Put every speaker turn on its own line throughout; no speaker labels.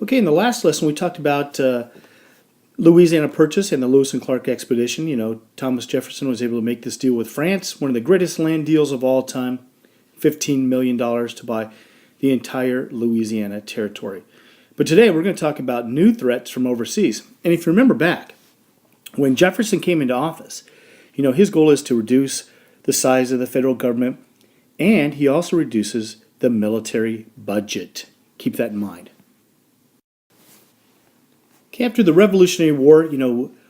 Okay, in the last lesson we talked about Louisiana Purchase and the Lewis and Clark expedition. Thomas Jefferson was able to make this deal with France, one of the greatest land deals of all time, $15 million to buy the entire Louisiana territory. But today we're going to talk about new threats from overseas. And if you remember back, when Jefferson came into office, his goal is to reduce the size of the federal government, and he also reduces the military budget. Keep that in mind. Okay, after the Revolutionary War,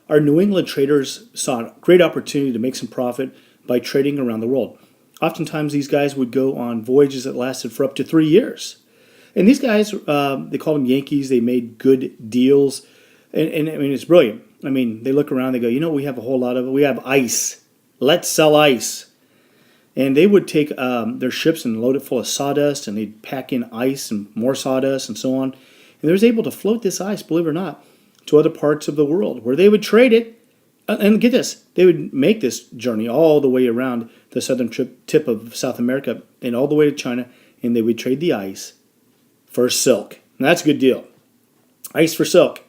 our New England traders saw a great opportunity to make some profit by trading around the world. Oftentimes, these guys would go on voyages that lasted for up to 3 years. And these guys, they called them Yankees. They made good deals. And I mean, it's brilliant. I mean, they look around, they go, we have a whole lot of it. We have ice. Let's sell ice. And they would take their ships and load it full of sawdust, and they'd pack in ice and more sawdust and so on. And they was able to float this ice, believe it or not, to other parts of the world where they would trade it. And get this, they would make this journey all the way around the southern tip of South America and all the way to China, and they would trade the ice for silk. And that's a good deal. Ice for silk.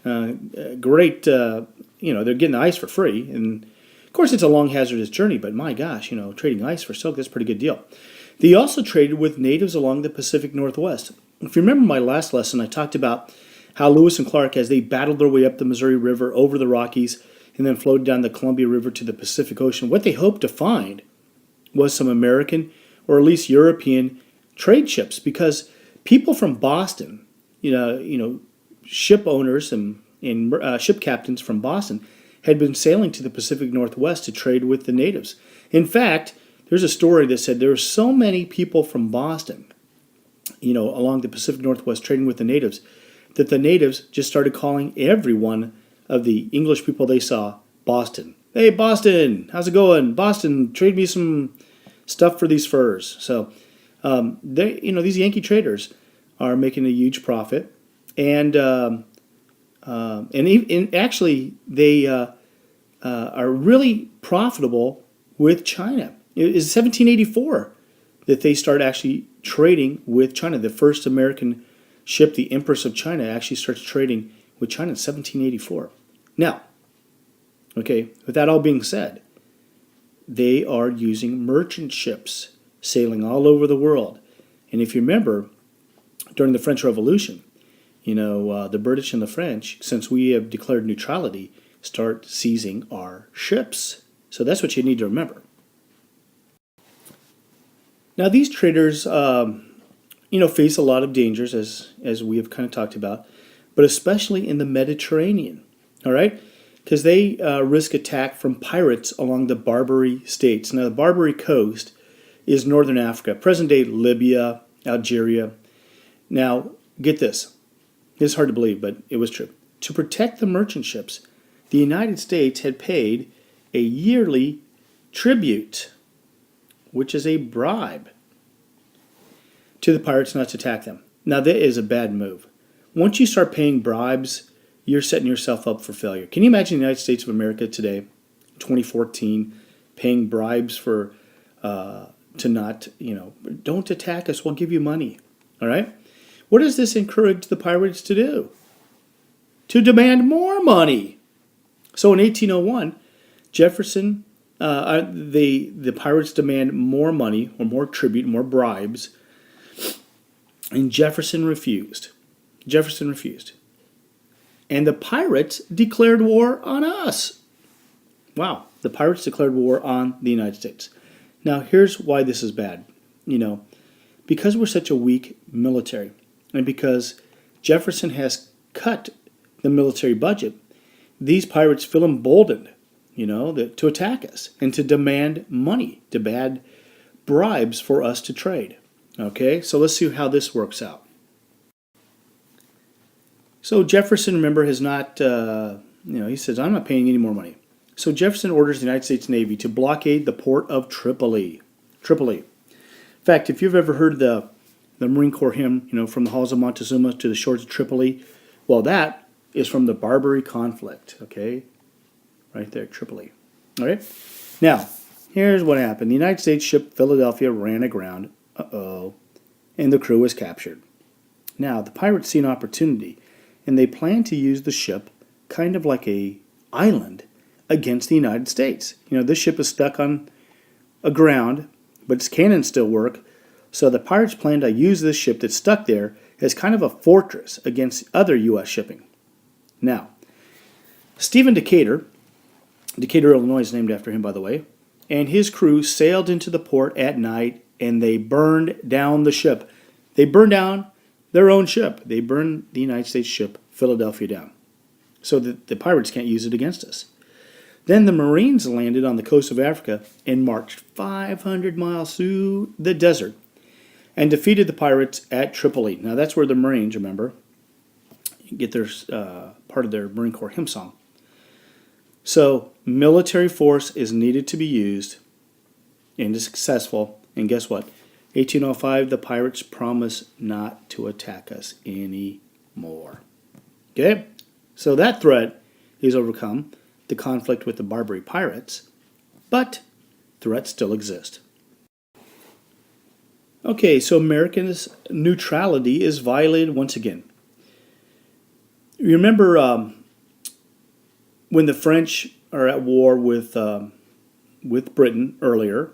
Great, they're getting the ice for free. And of course, it's a long, hazardous journey, but my gosh, trading ice for silk, that's a pretty good deal. They also traded with natives along the Pacific Northwest. If you remember my last lesson, I talked about how Lewis and Clark, as they battled their way up the Missouri River, over the Rockies, and then flowed down the Columbia River to the Pacific Ocean, what they hoped to find was some American or at least European trade ships, because people from Boston, ship owners and ship captains from Boston had been sailing to the Pacific Northwest to trade with the natives. In fact, there's a story that said there were so many people from Boston, along the Pacific Northwest trading with the natives, that the natives just started calling every one of the English people they saw Boston. Hey, Boston, how's it going? Boston, trade me some stuff for these furs. So, these Yankee traders are making a huge profit, and actually they are really profitable with China. It is 1784 that they start actually trading with China. The first American ship, the Empress of China, actually starts trading with China in 1784. Now, okay, with that all being said, they are using merchant ships sailing all over the world. And if you remember, during the French Revolution, the British and the French, since we have declared neutrality, start seizing our ships. So that's what you need to remember. Now, these traders, face a lot of dangers, as we have kind of talked about, but especially in the Mediterranean, all right? Because they risk attack from pirates along the Barbary States. Now, the Barbary coast is northern Africa, present-day Libya, Algeria. Now, get this. It's hard to believe, but it was true. To protect the merchant ships, the United States had paid a yearly tribute, which is a bribe, to the pirates not to attack them. Now, that is a bad move. Once you start paying bribes, you're setting yourself up for failure. Can you imagine the United States of America today, 2014, paying bribes for to not, don't attack us, we'll give you money. All right? What does this encourage the pirates to do? To demand more money. So in 1801, Jefferson, the pirates demand more money, or more tribute, more bribes, and Jefferson refused. And the pirates declared war on us. Wow, the pirates declared war on the United States. Now, here's why this is bad. Because we're such a weak military, and because Jefferson has cut the military budget, these pirates feel emboldened, to attack us and to demand money, to demand bribes for us to trade. Okay, so let's see how this works out. So Jefferson, remember, has not, he says, I'm not paying any more money. So Jefferson orders the United States Navy to blockade the port of Tripoli. In fact, if you've ever heard the Marine Corps hymn, from the halls of Montezuma to the shores of Tripoli, well, that is from the Barbary conflict, okay? Right there, Tripoli. All right? Now, here's what happened. The United States ship Philadelphia ran aground. And the crew was captured. Now, the pirates see an opportunity, and they plan to use the ship kind of like a island against the United States. This ship is stuck on aground, but its cannons still work, so the pirates plan to use this ship that's stuck there as kind of a fortress against other U.S. shipping. Now, Stephen Decatur, Illinois is named after him, by the way, and his crew sailed into the port at night, and they burned down the ship. They burned down their own ship. They burned the United States ship, Philadelphia, down, so that the pirates can't use it against us. Then the Marines landed on the coast of Africa and marched 500 miles through the desert and defeated the pirates at Tripoli. Now that's where the Marines, remember, get their part of their Marine Corps hymn song. So military force is needed to be used and is successful. And guess what? 1805, the pirates promise not to attack us anymore. Okay? So that threat is overcome, the conflict with the Barbary pirates, but threats still exist. Okay, so Americans' neutrality is violated once again. You remember when the French are at war with Britain earlier?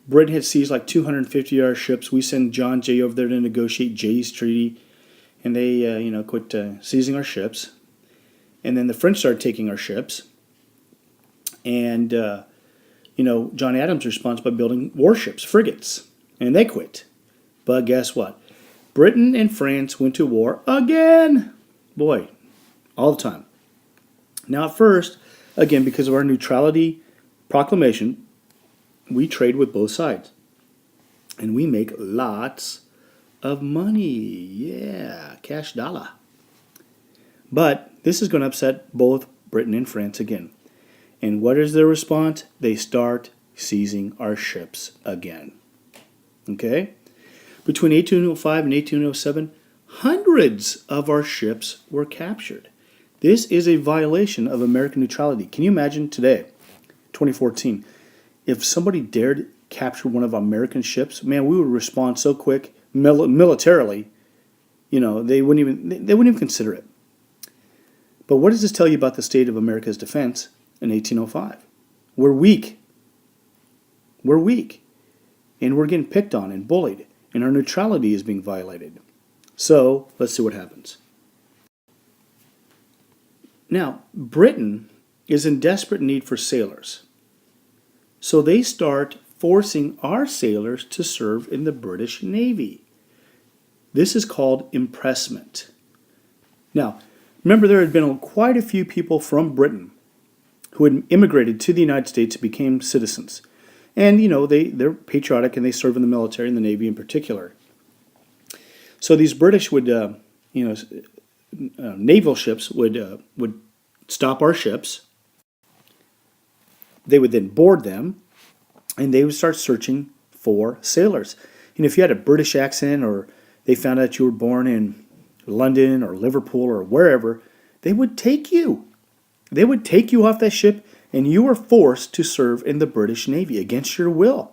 Britain had seized like 250 of our ships. We send John Jay over there to negotiate Jay's treaty, and they quit seizing our ships. And then the French started taking our ships. And, John Adams responds by building warships, frigates, and they quit. But guess what? Britain and France went to war again. Boy, all the time. Now, at first, again, because of our neutrality proclamation, we trade with both sides. And we make lots of money. Yeah, cash dollar. But this is going to upset both Britain and France again. And what is their response? They start seizing our ships again. Okay? Between 1805 and 1807, hundreds of our ships were captured. This is a violation of American neutrality. Can you imagine today, 2014, if somebody dared capture one of our American ships? Man, we would respond so quick militarily. They wouldn't even consider it. But what does this tell you about the state of America's defense in 1805? We're weak. We're weak. And we're getting picked on and bullied. And our neutrality is being violated. So, let's see what happens. Now, Britain is in desperate need for sailors. So they start forcing our sailors to serve in the British Navy. This is called impressment. Now, remember there had been quite a few people from Britain who had immigrated to the United States and became citizens. And, they're patriotic and they serve in the military and the Navy in particular. So these British would, naval ships would stop our ships. They would then board them, and they would start searching for sailors. If you had a British accent or they found out you were born in London or Liverpool or wherever, they would take you. They would take you off that ship, and you were forced to serve in the British Navy against your will.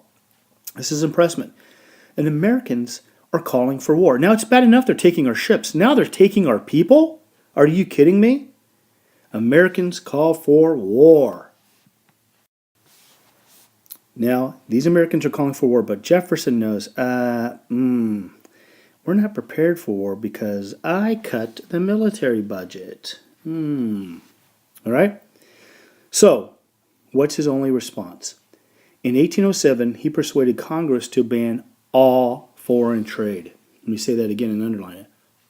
This is impressment. And Americans are calling for war. Now, it's bad enough they're taking our ships. Now they're taking our people? Are you kidding me? Americans call for war. Now, these Americans are calling for war, but Jefferson knows, we're not prepared for war because I cut the military budget. All right? So, what's his only response? In 1807, he persuaded Congress to ban all foreign trade. Let me say that again and underline it.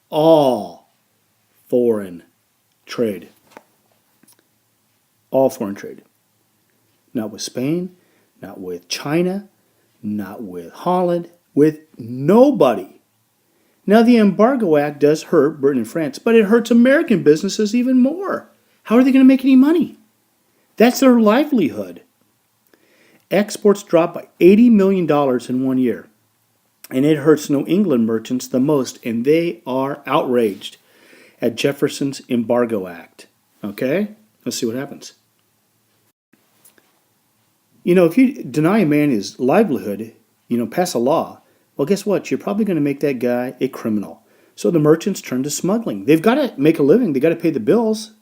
All foreign trade. All foreign trade. Not with Spain, not with China, not with Holland, with nobody. Now, the Embargo Act does hurt Britain and France, but it hurts American businesses even more. How are they going to make any money? That's their livelihood. Exports dropped by $80 million in 1 year. And it hurts New England merchants the most, and they are outraged at Jefferson's Embargo Act. Okay? Let's see what happens. If you deny a man his livelihood, pass a law, well, guess what? You're probably going to make that guy a criminal. So the merchants turned to smuggling. They've got to make a living. They've got to pay the bills.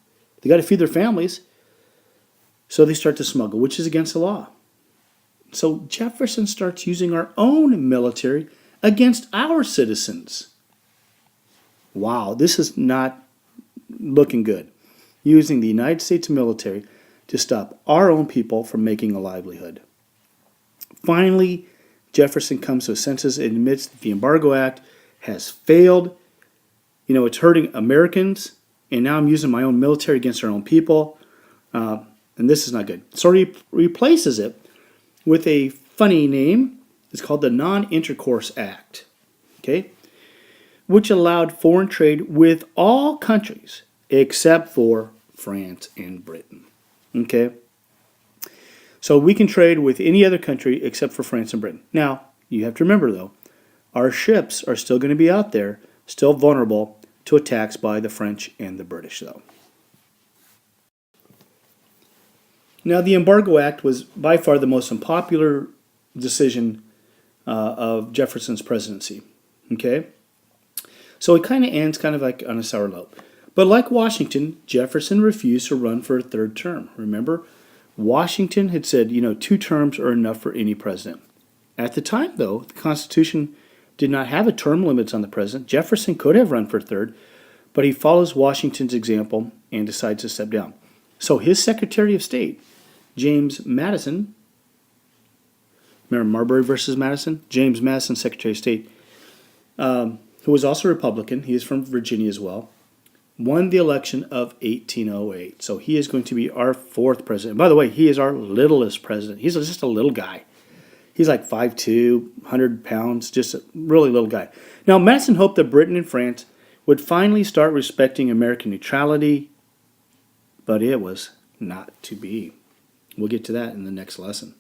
They've got to feed their families. So they start to smuggle, which is against the law. So Jefferson starts using our own military against our citizens. Wow, this is not looking good. Using the United States military to stop our own people from making a livelihood. Finally, Jefferson comes to his senses and admits that the Embargo Act has failed. It's hurting Americans, and now I'm using my own military against our own people, and this is not good. So he replaces it with a funny name. It's called the Non-Intercourse Act, okay, which allowed foreign trade with all countries except for France and Britain, okay? So we can trade with any other country except for France and Britain. Now, you have to remember, though, our ships are still going to be out there, still vulnerable to attacks by the French and the British, though. Now, the Embargo Act was by far the most unpopular decision of Jefferson's presidency, okay? So it kind of ends kind of like on a sour note. But like Washington, Jefferson refused to run for a third term. Remember, Washington had said, 2 terms are enough for any president. At the time, though, the Constitution did not have a term limits on the president. Jefferson could have run for a third, but he follows Washington's example and decides to step down. So his Secretary of State, James Madison, remember Marbury versus Madison? James Madison, Secretary of State, who was also a Republican, he is from Virginia as well, won the election of 1808. So he is going to be our 4th president. By the way, he is our littlest president. He's just a little guy. He's like 5'2", 100 pounds, just a really little guy. Now, Madison hoped that Britain and France would finally start respecting American neutrality, but it was not to be. We'll get to that in the next lesson.